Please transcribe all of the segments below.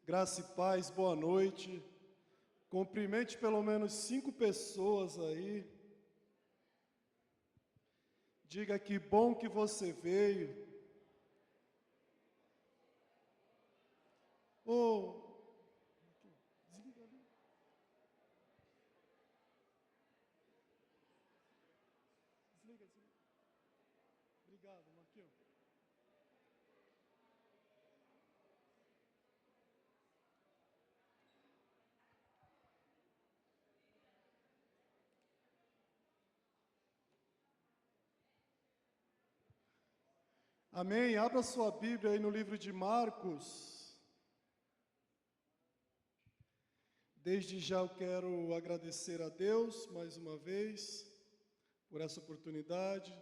Graça e paz, boa noite. Cumprimente pelo menos 5 pessoas aí. Diga que bom que você veio. Desliga ali. Desliga. Obrigado, Marquinhos. Amém. Abra sua Bíblia aí no livro de Marcos. Desde já eu quero agradecer a Deus mais uma vez por essa oportunidade.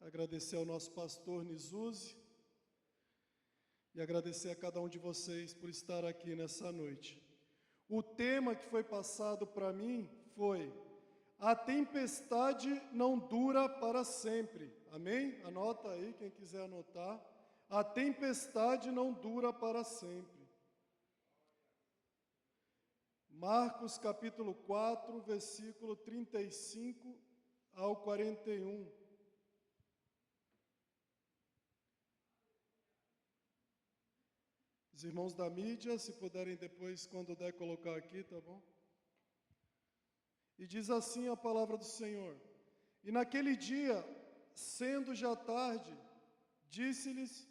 Agradecer ao nosso pastor Nizuzi e agradecer a cada um de vocês por estar aqui nessa noite. O tema que foi passado para mim foi: a tempestade não dura para sempre. Amém? Anota aí, quem quiser anotar. A tempestade não dura para sempre. Marcos capítulo 4, versículo 35 ao 41. Os irmãos da mídia, se puderem depois, quando der, colocar aqui, tá bom? E diz assim a palavra do Senhor: E naquele dia, sendo já tarde, disse-lhes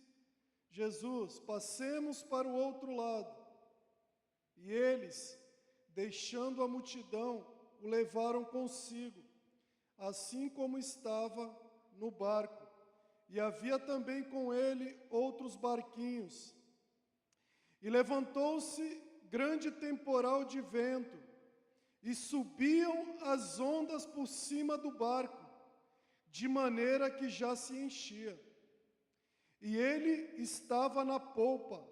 Jesus: passemos para o outro lado. E eles, deixando a multidão, o levaram consigo, assim como estava no barco. E havia também com ele outros barquinhos. E levantou-se grande temporal de vento, e subiam as ondas por cima do barco, de maneira que já se enchia. E ele estava na polpa,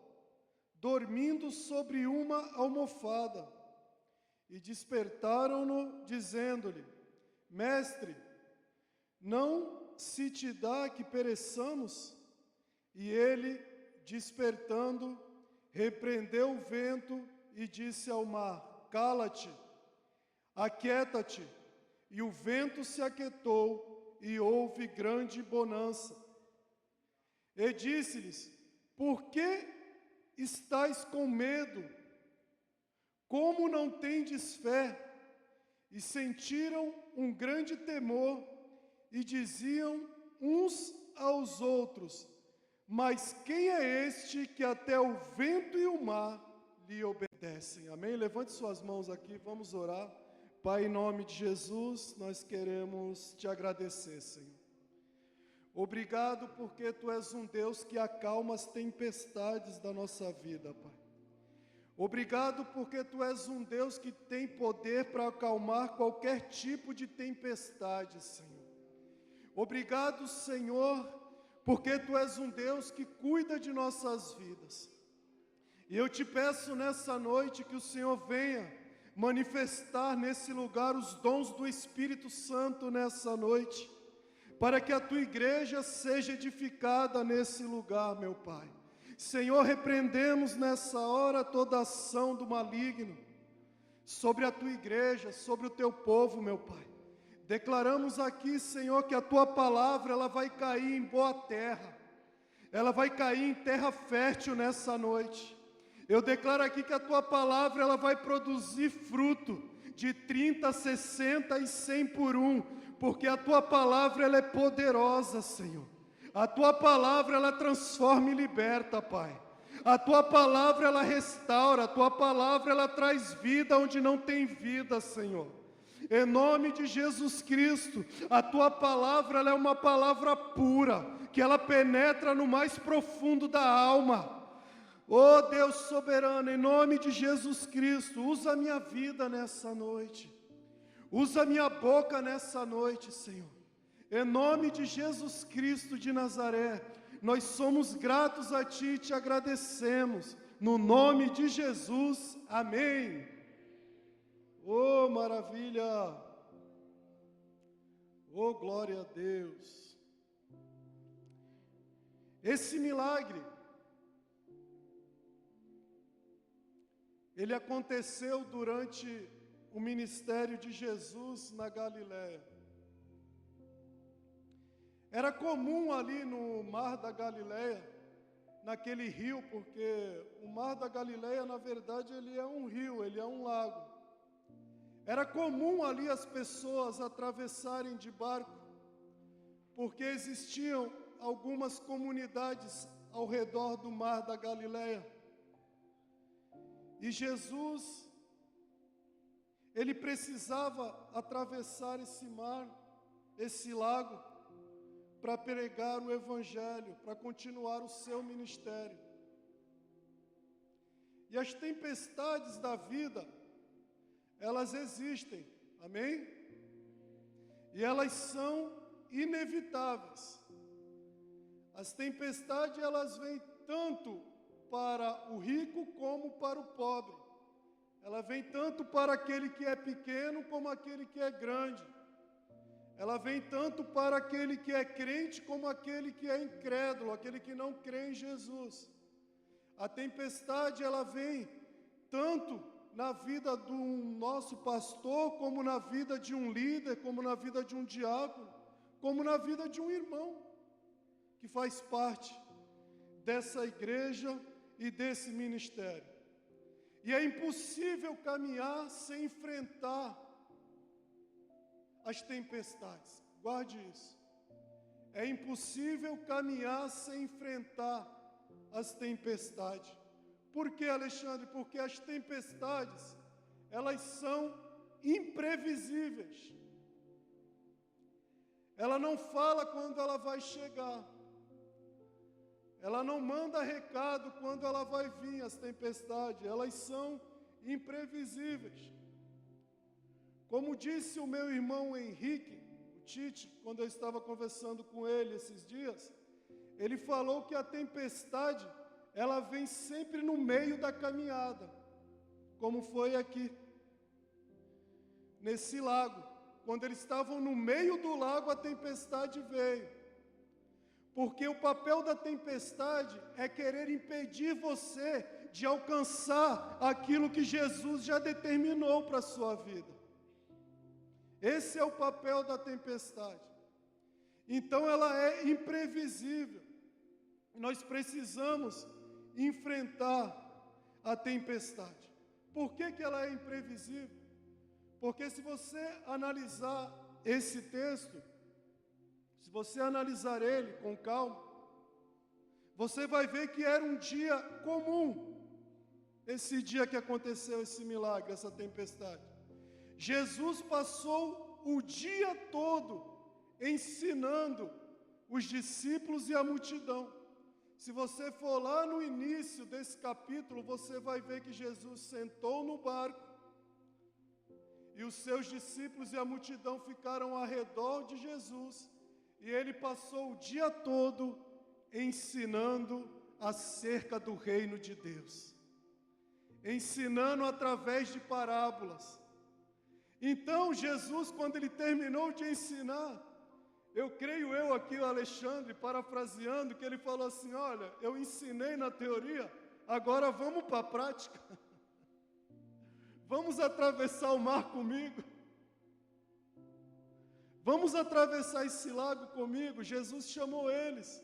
dormindo sobre uma almofada. E despertaram-no, dizendo-lhe: Mestre, não se te dá que pereçamos? E ele, despertando, repreendeu o vento e disse ao mar: Cala-te, aquieta-te. E o vento se aquietou, e houve grande bonança. E disse-lhes: Por que estáis com medo? Como não tendes fé? E sentiram um grande temor, e diziam uns aos outros: Mas quem é este que até o vento e o mar lhe obedecem? Amém? Levante suas mãos aqui, vamos orar. Pai, em nome de Jesus, nós queremos te agradecer, Senhor. Obrigado porque Tu és um Deus que acalma as tempestades da nossa vida, Pai. Obrigado porque Tu és um Deus que tem poder para acalmar qualquer tipo de tempestade, Senhor. Obrigado, Senhor, porque Tu és um Deus que cuida de nossas vidas. E eu te peço nessa noite que o Senhor venha manifestar nesse lugar os dons do Espírito Santo nessa noite, para que a Tua igreja seja edificada nesse lugar, meu Pai. Senhor, repreendemos nessa hora toda ação do maligno sobre a Tua igreja, sobre o Teu povo, meu Pai. Declaramos aqui, Senhor, que a Tua palavra ela vai cair em boa terra, ela vai cair em terra fértil nessa noite. Eu declaro aqui que a Tua palavra ela vai produzir fruto de 30, 60 e 100 por um, porque a Tua palavra ela é poderosa, Senhor. A Tua palavra, ela transforma e liberta, Pai. A Tua palavra, ela restaura. A Tua palavra, ela traz vida onde não tem vida, Senhor. Em nome de Jesus Cristo, a Tua palavra, ela é uma palavra pura, que ela penetra no mais profundo da alma. Oh Deus soberano, em nome de Jesus Cristo, usa a minha vida nessa noite. Usa a minha boca nessa noite, Senhor. Em nome de Jesus Cristo de Nazaré, nós somos gratos a Ti e te agradecemos. No nome de Jesus, amém. Oh, maravilha! Oh, glória a Deus! Esse milagre ele aconteceu durante o ministério de Jesus na Galileia. Era comum ali no Mar da Galileia, naquele rio, porque o Mar da Galileia, na verdade, ele é um rio, ele é um lago. Era comum ali as pessoas atravessarem de barco, porque existiam algumas comunidades ao redor do Mar da Galileia. E Jesus, ele precisava atravessar esse mar, esse lago, para pregar o Evangelho, para continuar o seu ministério. E as tempestades da vida, elas existem, amém? E elas são inevitáveis. As tempestades, elas vêm tanto para o rico como para o pobre. Ela vem tanto para aquele que é pequeno como aquele que é grande. Ela vem tanto para aquele que é crente como aquele que é incrédulo, aquele que não crê em Jesus. A tempestade, ela vem tanto na vida do nosso pastor, como na vida de um líder, como na vida de um diácono, como na vida de um irmão que faz parte dessa igreja e desse ministério. E é impossível caminhar sem enfrentar as tempestades. Guarde isso. É impossível caminhar sem enfrentar as tempestades. Por que, Alexandre? Porque as tempestades, elas são imprevisíveis. Ela não fala quando ela vai chegar. Ela não manda recado quando ela vai vir, as tempestades. Elas são imprevisíveis. Como disse o meu irmão Henrique, o Tite, quando eu estava conversando com ele esses dias, ele falou que a tempestade, ela vem sempre no meio da caminhada, como foi aqui, nesse lago. Quando eles estavam no meio do lago, a tempestade veio. Porque o papel da tempestade é querer impedir você de alcançar aquilo que Jesus já determinou para a sua vida. Esse é o papel da tempestade. Então ela é imprevisível. Nós precisamos enfrentar a tempestade. Por que ela é imprevisível? Porque se você analisar esse texto, se você analisar ele com calma, você vai ver que era um dia comum, esse dia que aconteceu esse milagre, essa tempestade. Jesus passou o dia todo ensinando os discípulos e a multidão. Se você for lá no início desse capítulo, você vai ver que Jesus sentou no barco e os seus discípulos e a multidão ficaram ao redor de Jesus. E ele passou o dia todo ensinando acerca do reino de Deus, ensinando através de parábolas. Então Jesus, quando ele terminou de ensinar, eu creio aqui, o Alexandre, parafraseando, que ele falou assim: olha, eu ensinei na teoria, agora vamos para a prática. Vamos atravessar o mar comigo. Vamos atravessar esse lago comigo. Jesus chamou eles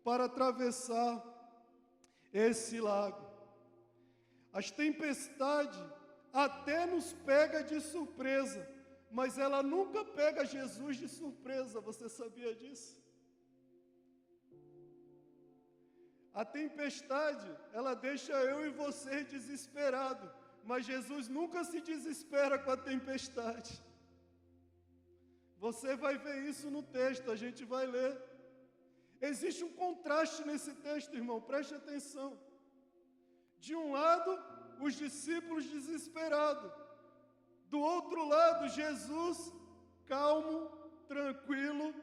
para atravessar esse lago. As tempestades até nos pega de surpresa, mas ela nunca pega Jesus de surpresa. Você sabia disso? A tempestade, ela deixa eu e você desesperado, mas Jesus nunca se desespera com a tempestade. Você vai ver isso no texto, a gente vai ler. Existe um contraste nesse texto, irmão, preste atenção. De um lado, os discípulos desesperados. Do outro lado, Jesus calmo, tranquilo,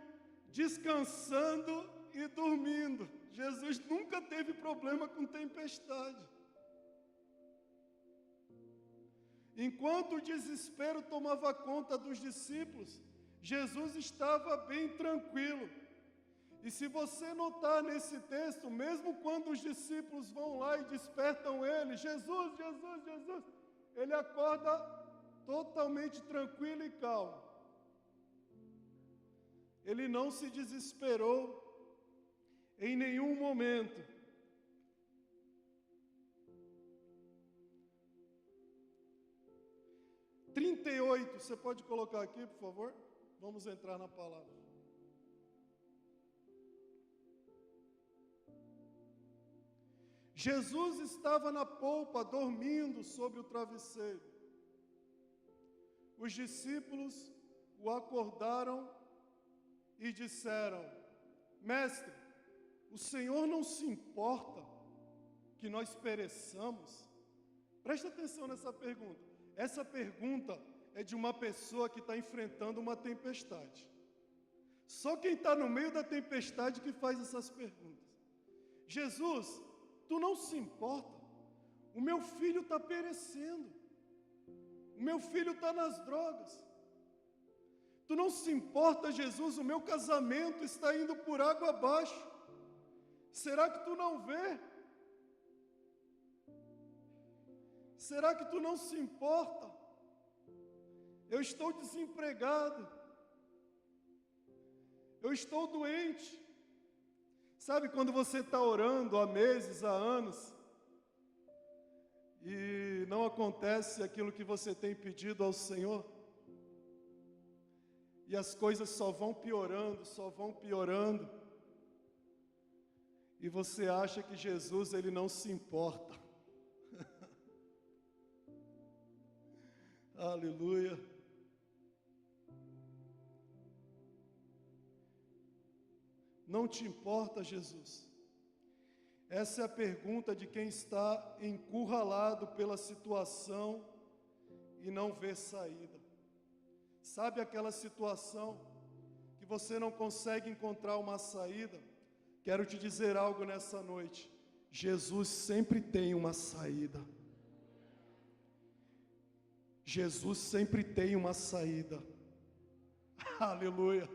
descansando e dormindo. Jesus nunca teve problema com tempestade. Enquanto o desespero tomava conta dos discípulos, Jesus estava bem tranquilo. E se você notar nesse texto, mesmo quando os discípulos vão lá e despertam ele, Jesus, Jesus, Jesus, ele acorda totalmente tranquilo e calmo. Ele não se desesperou em nenhum momento. (38), você pode colocar aqui, por favor? Vamos entrar na palavra. Jesus estava na polpa, dormindo sobre o travesseiro. Os discípulos o acordaram e disseram: Mestre, o Senhor não se importa que nós pereçamos? Preste atenção nessa pergunta. Essa pergunta é de uma pessoa que está enfrentando uma tempestade. Só quem está no meio da tempestade que faz essas perguntas. Jesus, tu não se importa? O meu filho está perecendo. O meu filho está nas drogas. Tu não se importa, Jesus? O meu casamento está indo por água abaixo. Será que tu não vê? Será que tu não se importa? Eu estou desempregado. Eu estou doente. Sabe quando você está orando há meses, há anos, e não acontece aquilo que você tem pedido ao Senhor? E as coisas só vão piorando, só vão piorando. E você acha que Jesus, ele não se importa. Aleluia. Não te importa, Jesus? Essa é a pergunta de quem está encurralado pela situação e não vê saída. Sabe aquela situação que você não consegue encontrar uma saída? Quero te dizer algo nessa noite. Jesus sempre tem uma saída. Jesus sempre tem uma saída. Aleluia.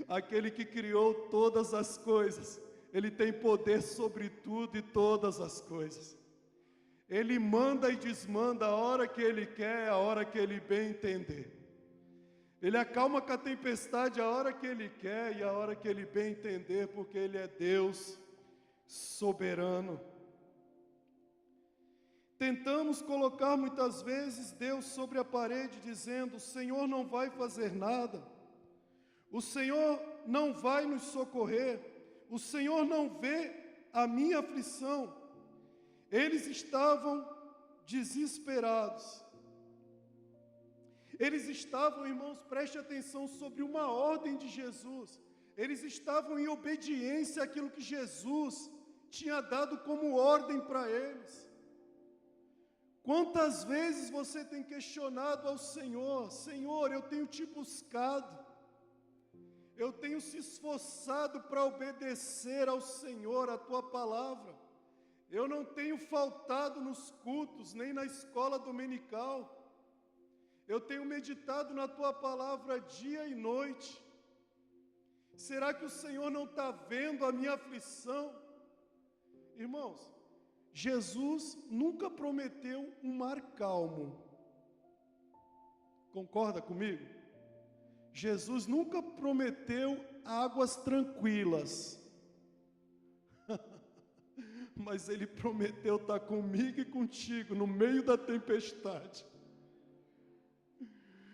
Aquele que criou todas as coisas, ele tem poder sobre tudo e todas as coisas. Ele manda e desmanda a hora que ele quer, a hora que ele bem entender. Ele acalma com a tempestade a hora que ele quer e a hora que ele bem entender, porque ele é Deus soberano. Tentamos colocar muitas vezes Deus sobre a parede, dizendo: o Senhor não vai fazer nada, o Senhor não vai nos socorrer, o Senhor não vê a minha aflição. Eles estavam desesperados. Eles estavam, irmãos, preste atenção, sobre uma ordem de Jesus. Eles estavam em obediência àquilo que Jesus tinha dado como ordem para eles. Quantas vezes você tem questionado ao Senhor: Senhor, eu tenho te buscado, eu tenho se esforçado para obedecer ao Senhor, a Tua palavra. Eu não tenho faltado nos cultos, nem na escola dominical. Eu tenho meditado na Tua palavra dia e noite. Será que o Senhor não está vendo a minha aflição? Irmãos, Jesus nunca prometeu um mar calmo. Concorda comigo? Jesus nunca prometeu águas tranquilas. Mas Ele prometeu estar comigo e contigo no meio da tempestade.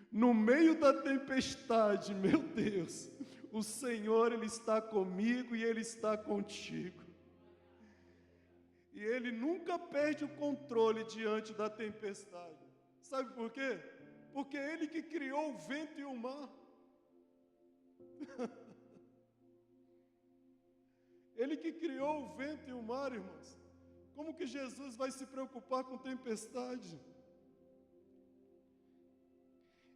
No meio da tempestade, meu Deus, o Senhor, Ele está comigo e Ele está contigo. E Ele nunca perde o controle diante da tempestade. Sabe por quê? Porque Ele que criou o vento e o mar. Ele que criou o vento e o mar, irmãos. Como que Jesus vai se preocupar com tempestade?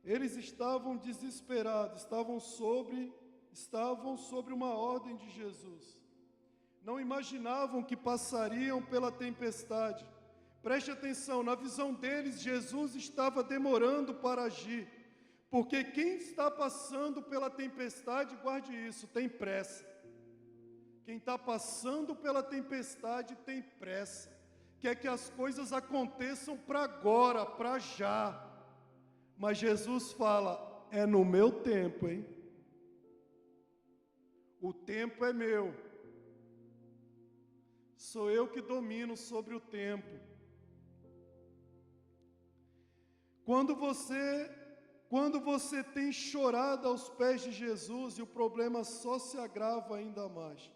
Eles estavam desesperados, estavam sobre uma ordem de Jesus. Não imaginavam que passariam pela tempestade. Preste atenção, na visão deles, Jesus estava demorando para agir. Porque quem está passando pela tempestade, guarde isso, tem pressa. Quem está passando pela tempestade tem pressa, quer que as coisas aconteçam para agora, para já. Mas Jesus fala, é no meu tempo, hein? O tempo é meu. Sou eu que domino sobre o tempo. Quando você tem chorado aos pés de Jesus e o problema só se agrava ainda mais.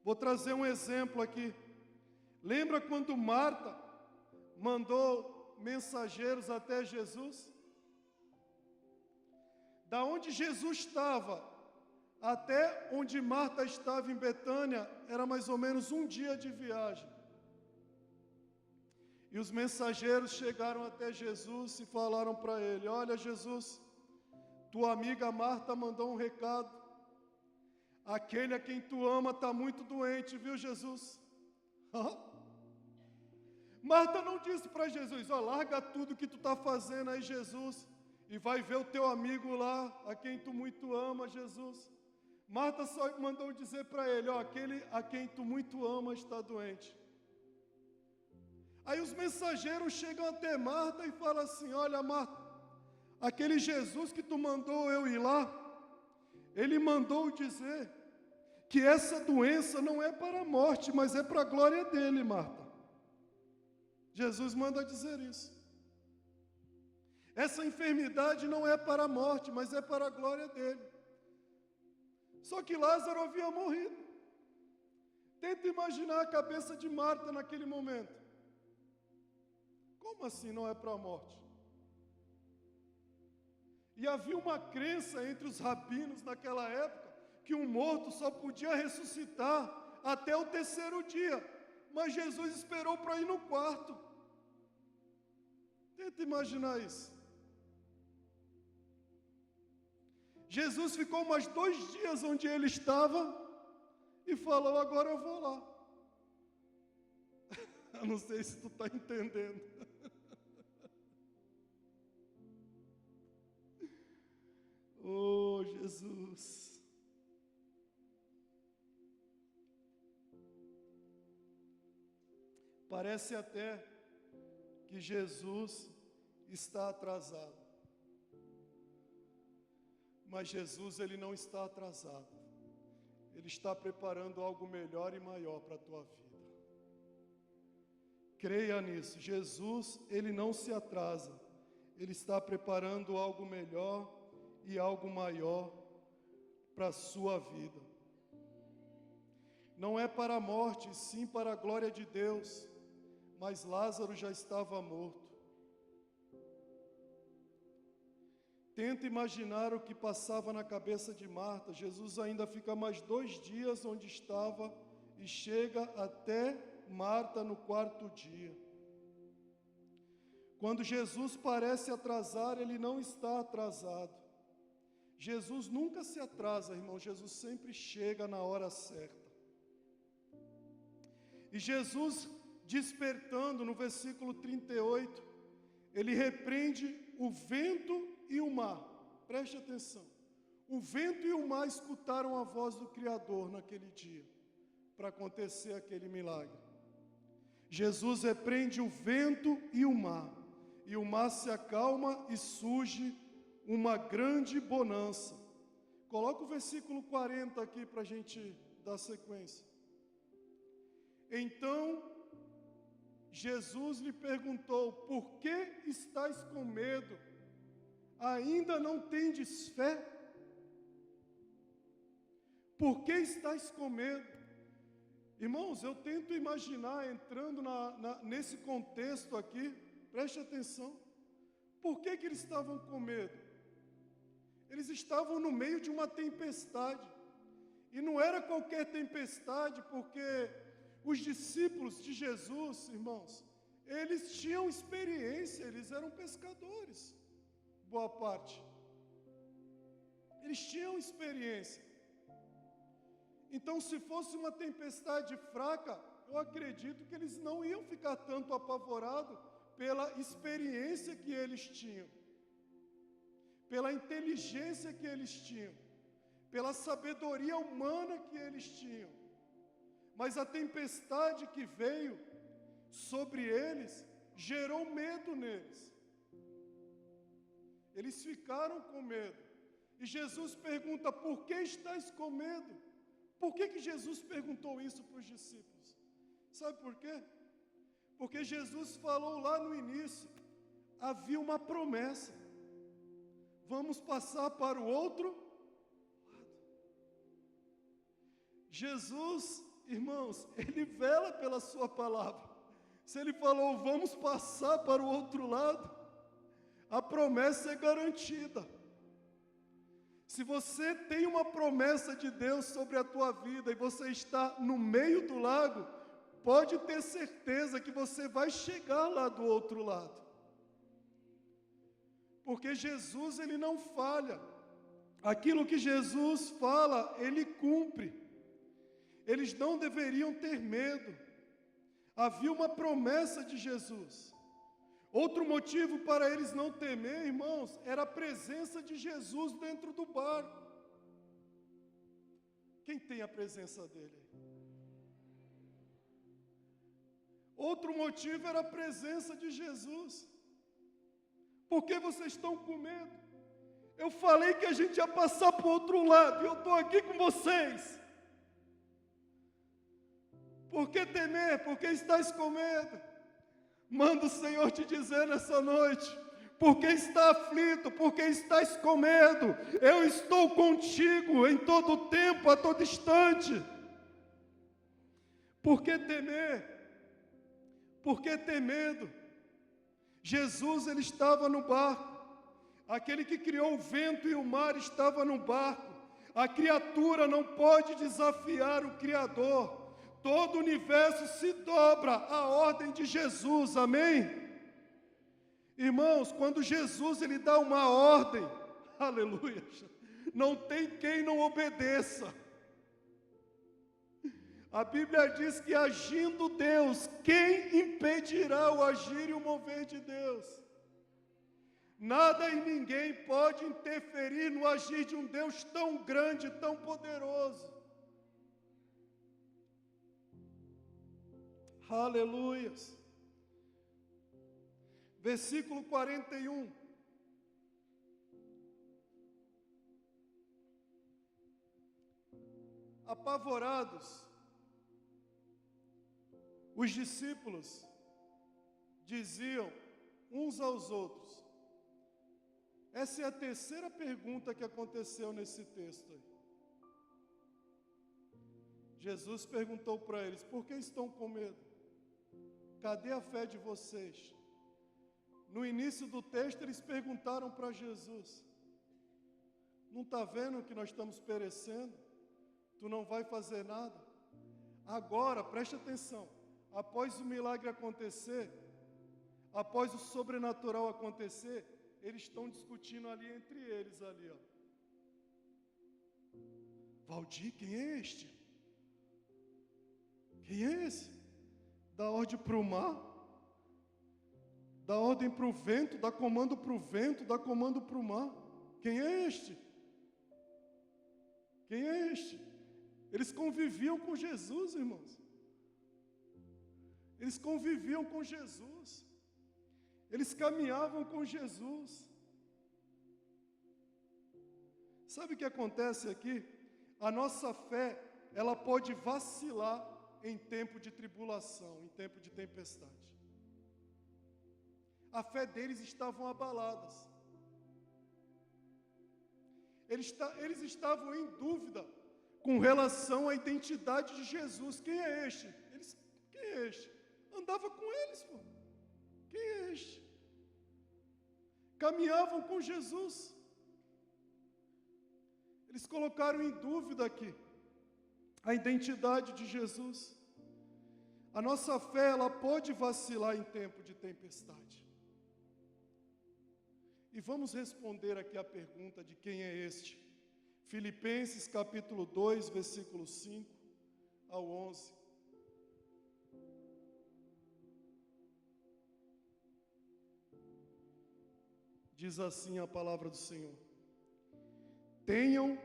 Vou trazer um exemplo aqui. Lembra quando Marta mandou mensageiros até Jesus? Da onde Jesus estava até onde Marta estava em Betânia, era mais ou menos um dia de viagem. E os mensageiros chegaram até Jesus e falaram para ele, olha Jesus, tua amiga Marta mandou um recado. Aquele a quem tu ama está muito doente, viu Jesus? Marta não disse para Jesus, ó, larga tudo que tu está fazendo aí, Jesus, e vai ver o teu amigo lá, a quem tu muito ama, Jesus. Marta só mandou dizer para ele, ó, aquele a quem tu muito ama está doente. Aí os mensageiros chegam até Marta e falam assim, olha Marta, aquele Jesus que tu mandou eu ir lá, ele mandou dizer que essa doença não é para a morte, mas é para a glória dele, Marta. Jesus manda dizer isso. Essa enfermidade não é para a morte, mas é para a glória dele. Só que Lázaro havia morrido. Tenta imaginar a cabeça de Marta naquele momento. Como assim não é para a morte? E havia uma crença entre os rabinos naquela época, que um morto só podia ressuscitar até o terceiro dia. Mas Jesus esperou para ir no quarto. Tenta imaginar isso. Jesus ficou mais 2 dias onde ele estava e falou, agora eu vou lá. Eu não sei se tu está entendendo. Oh, Jesus. Parece até que Jesus está atrasado. Mas Jesus, ele não está atrasado. Ele está preparando algo melhor e maior para a tua vida. Creia nisso. Jesus, ele não se atrasa. Ele está preparando algo melhor e algo maior para a sua vida. Não é para a morte, sim para a glória de Deus. Mas Lázaro já estava morto. Tenta imaginar o que passava na cabeça de Marta. Jesus ainda fica mais 2 dias onde estava e chega até Marta no 4º dia. Quando Jesus parece atrasar, ele não está atrasado. Jesus nunca se atrasa, irmão. Jesus sempre chega na hora certa. E Jesus, despertando, no versículo 38, ele repreende o vento e o mar. Preste atenção. O vento e o mar escutaram a voz do Criador naquele dia, para acontecer aquele milagre. Jesus repreende o vento e o mar se acalma e surge uma grande bonança. Coloca o versículo 40 aqui para a gente dar sequência. Então, Jesus lhe perguntou, por que estáis com medo? Ainda não tendes fé? Por que estáis com medo? Irmãos, eu tento imaginar, entrando nesse contexto aqui, preste atenção. Por que eles estavam com medo? Eles estavam no meio de uma tempestade. E não era qualquer tempestade, porque os discípulos de Jesus, irmãos, eles tinham experiência, eles eram pescadores, boa parte. Eles tinham experiência. Então, se fosse uma tempestade fraca, eu acredito que eles não iam ficar tanto apavorados pela experiência que eles tinham, pela inteligência que eles tinham, pela sabedoria humana que eles tinham. Mas a tempestade que veio sobre eles gerou medo neles. Eles ficaram com medo. E Jesus pergunta: por que estáis com medo? Por que Jesus perguntou isso para os discípulos? Sabe por quê? Porque Jesus falou lá no início, havia uma promessa: vamos passar para o outro lado. Jesus, irmãos, Ele vela pela sua palavra. Se Ele falou, vamos passar para o outro lado, a promessa é garantida. Se você tem uma promessa de Deus sobre a tua vida e você está no meio do lago, pode ter certeza que você vai chegar lá do outro lado. Porque Jesus, Ele não falha. Aquilo que Jesus fala, Ele cumpre. Eles não deveriam ter medo. Havia uma promessa de Jesus. Outro motivo para eles não temer, irmãos, era a presença de Jesus dentro do barco. Quem tem a presença dele? Outro motivo era a presença de Jesus. Por que vocês estão com medo? Eu falei que a gente ia passar para o outro lado, e eu estou aqui com vocês. Por que temer? Por que estáis com medo? Manda o Senhor te dizer nessa noite: por que está aflito? Por que estás com medo? Eu estou contigo em todo o tempo, a todo instante. Por que temer? Por que ter medo? Jesus, Ele estava no barco. Aquele que criou o vento e o mar estava no barco. A criatura não pode desafiar o Criador. Todo o universo se dobra à ordem de Jesus, amém? Irmãos, quando Jesus Ele dá uma ordem, aleluia, não tem quem não obedeça. A Bíblia diz que agindo Deus, quem impedirá o agir e o mover de Deus? Nada e ninguém pode interferir no agir de um Deus tão grande, tão poderoso. Aleluias. Versículo 41. Apavorados, os discípulos diziam uns aos outros. Essa é a terceira pergunta que aconteceu nesse texto aí. Jesus perguntou para eles: por que estão com medo? Cadê a fé de vocês? No início do texto eles perguntaram para Jesus: não está vendo que nós estamos perecendo? Tu não vai fazer nada? Agora, preste atenção, após o milagre acontecer, após o sobrenatural acontecer, eles estão discutindo ali entre eles, ali, ó. Valdir, quem é este? Quem é esse? Dá ordem para o mar, dá ordem para o vento, dá comando para o vento, dá comando para o mar. Quem é este? Quem é este? Eles conviviam com Jesus, irmãos. Eles conviviam com Jesus. Eles caminhavam com Jesus. Sabe o que acontece aqui? A nossa fé, ela pode vacilar em tempo de tribulação, em tempo de tempestade. A fé deles estavam abaladas. Eles estavam em dúvida com relação à identidade de Jesus. Quem é este? Quem é este? Andava com eles, pô. Quem é este? Caminhavam com Jesus. Eles colocaram em dúvida aqui a identidade de Jesus. A nossa fé, ela pode vacilar em tempo de tempestade. E vamos responder aqui a pergunta de quem é este. Filipenses capítulo 2, versículo 5 ao 11. Diz assim a palavra do Senhor: tenham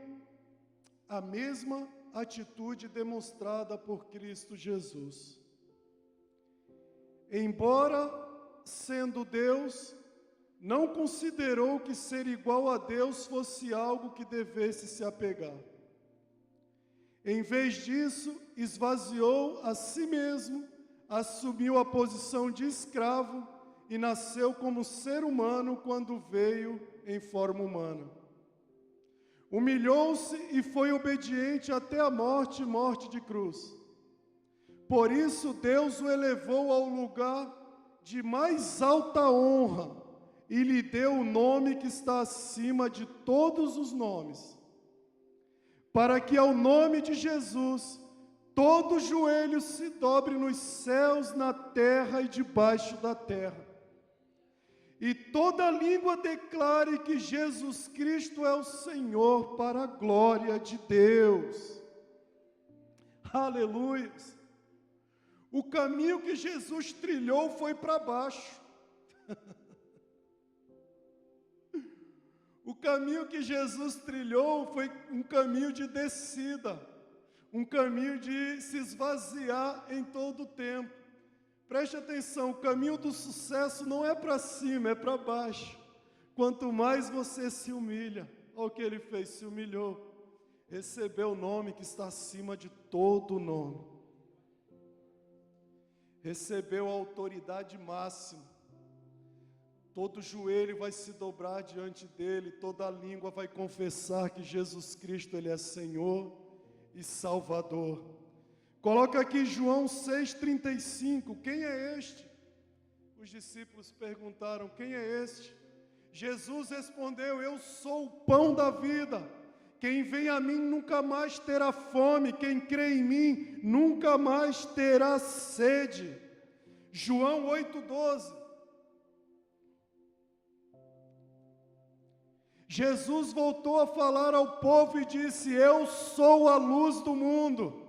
a mesma atitude demonstrada por Cristo Jesus. Embora sendo Deus, não considerou que ser igual a Deus fosse algo que devesse se apegar. Em vez disso, esvaziou a si mesmo, assumiu a posição de escravo e nasceu como ser humano quando veio em forma humana. Humilhou-se e foi obediente até a morte e morte de cruz. Por isso Deus o elevou ao lugar de mais alta honra e lhe deu o nome que está acima de todos os nomes, para que ao nome de Jesus todo joelho se dobre nos céus, na terra e debaixo da terra, e toda língua declare que Jesus Cristo é o Senhor, para a glória de Deus. Aleluia! O caminho que Jesus trilhou foi para baixo. O caminho que Jesus trilhou foi um caminho de descida, um caminho de se esvaziar em todo o tempo. Preste atenção, o caminho do sucesso não é para cima, é para baixo. Quanto mais você se humilha, olha o que ele fez, se humilhou, recebeu o nome que está acima de todo nome. Recebeu a autoridade máxima. Todo joelho vai se dobrar diante dele, toda língua vai confessar que Jesus Cristo, ele é Senhor e Salvador. Coloca aqui João 6,35, quem é este? Os discípulos perguntaram, quem é este? Jesus respondeu, eu sou o pão da vida. Quem vem a mim nunca mais terá fome, quem crê em mim nunca mais terá sede. João 8,12. Jesus voltou a falar ao povo e disse, eu sou a luz do mundo.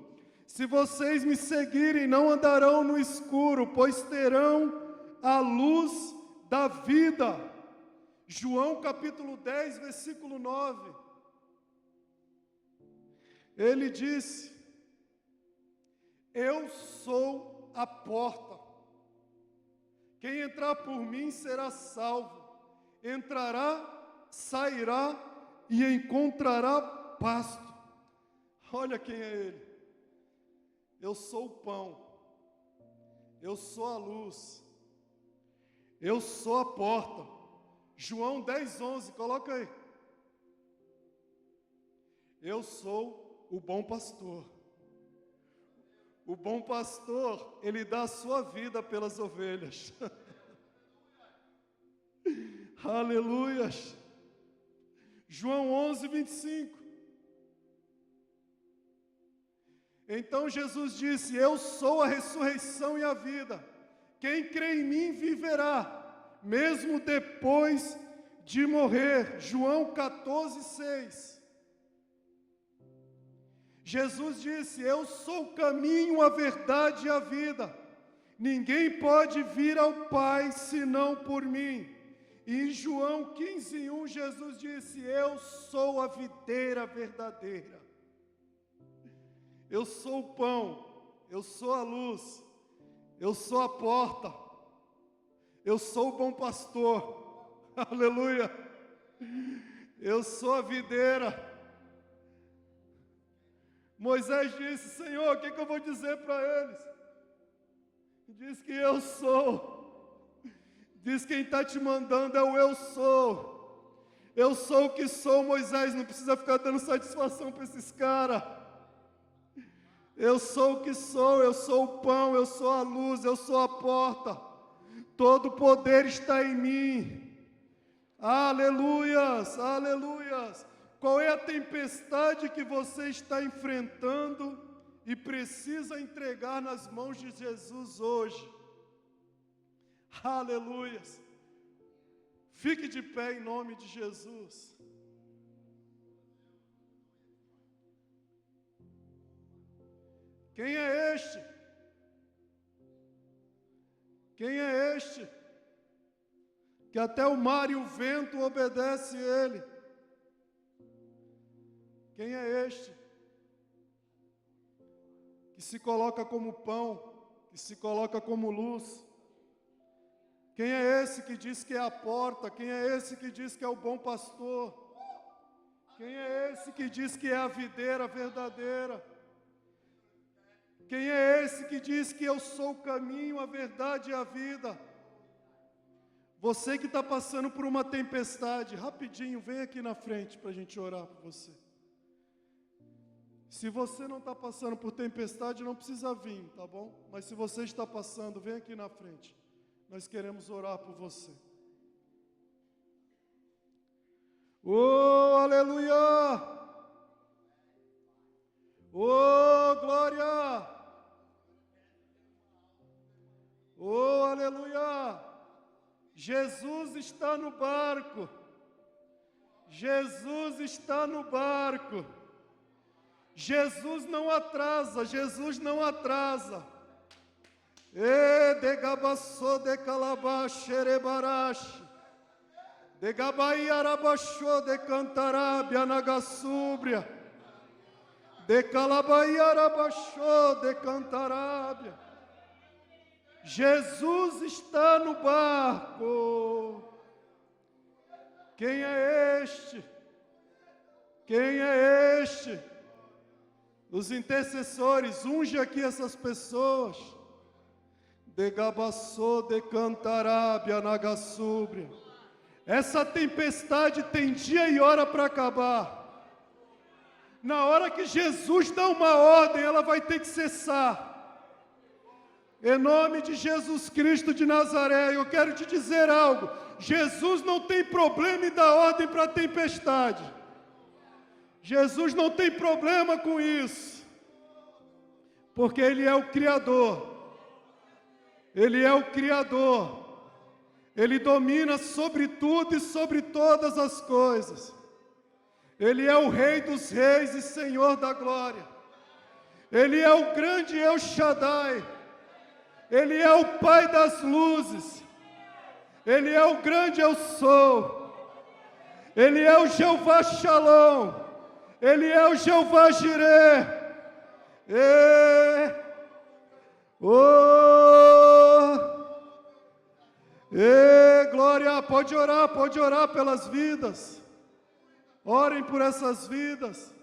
Se vocês me seguirem, não andarão no escuro, pois terão a luz da vida. João capítulo 10, versículo 9. Ele disse, eu sou a porta. Quem entrar por mim será salvo. Entrará, sairá e encontrará pasto. Olha quem é ele. Eu sou o pão. Eu sou a luz. Eu sou a porta. João 10:11, coloca aí. Eu sou o bom pastor. O bom pastor, ele dá a sua vida pelas ovelhas. Aleluias. João 11:25. Então Jesus disse, eu sou a ressurreição e a vida. Quem crê em mim viverá, mesmo depois de morrer. João 14:6. Jesus disse, eu sou o caminho, a verdade e a vida. Ninguém pode vir ao Pai senão por mim. E em João 15:1, Jesus disse, eu sou a videira verdadeira. Eu sou o pão, eu sou a luz, eu sou a porta, eu sou o bom pastor, aleluia, eu sou a videira. Moisés disse, Senhor, o que eu vou dizer para eles? Diz que eu sou, diz quem está te mandando é o eu sou o que sou, Moisés, não precisa ficar dando satisfação para esses caras. Eu sou o que sou, eu sou o pão, eu sou a luz, eu sou a porta. Todo poder está em mim. Aleluias, aleluias. Qual é a tempestade que você está enfrentando e precisa entregar nas mãos de Jesus hoje? Aleluias. Fique de pé em nome de Jesus. Quem é este? Quem é este? Que até o mar e o vento obedecem a ele. Quem é este? que se coloca como pão, que se coloca como luz. Quem é esse que diz que é a porta? Quem é esse que diz que é o bom pastor? Quem é esse que diz que é a videira verdadeira? Quem é esse que diz que eu sou o caminho, a verdade e a vida? Você que está passando por uma tempestade, rapidinho, vem aqui na frente para a gente orar por você. Se você não está passando por tempestade, não precisa vir, tá bom? Mas se você está passando, vem aqui na frente. Nós queremos orar por você. Oh, aleluia! Oh, glória! Oh, aleluia! Jesus está no barco. Jesus está no barco. Jesus não atrasa, Jesus não atrasa. E de gabaçô de calabaxerebarache. De gabaiarabachô de cantarábia nagassúbria. De calabaiarabachô de cantarábia. Jesus está no barco. Quem é este? Quem é este? Os intercessores, unge aqui essas pessoas. De gabaçô de cantarábia nagassúbria. Essa tempestade tem dia e hora para acabar. Na hora que Jesus dá uma ordem, ela vai ter que cessar. Em nome de Jesus Cristo de Nazaré, eu quero te dizer algo. Jesus não tem problema em dar ordem para a tempestade. Jesus não tem problema com isso. Porque Ele é o Criador. Ele é o Criador. Ele domina sobre tudo e sobre todas as coisas. Ele é o Rei dos Reis e Senhor da Glória. Ele é o grande El Shaddai. Ele é o Pai das luzes. Ele é o grande Eu Sou. Ele é o Jeová Shalom. Ele é o Jeová Jireh. Glória, pode orar pelas vidas. Orem por essas vidas.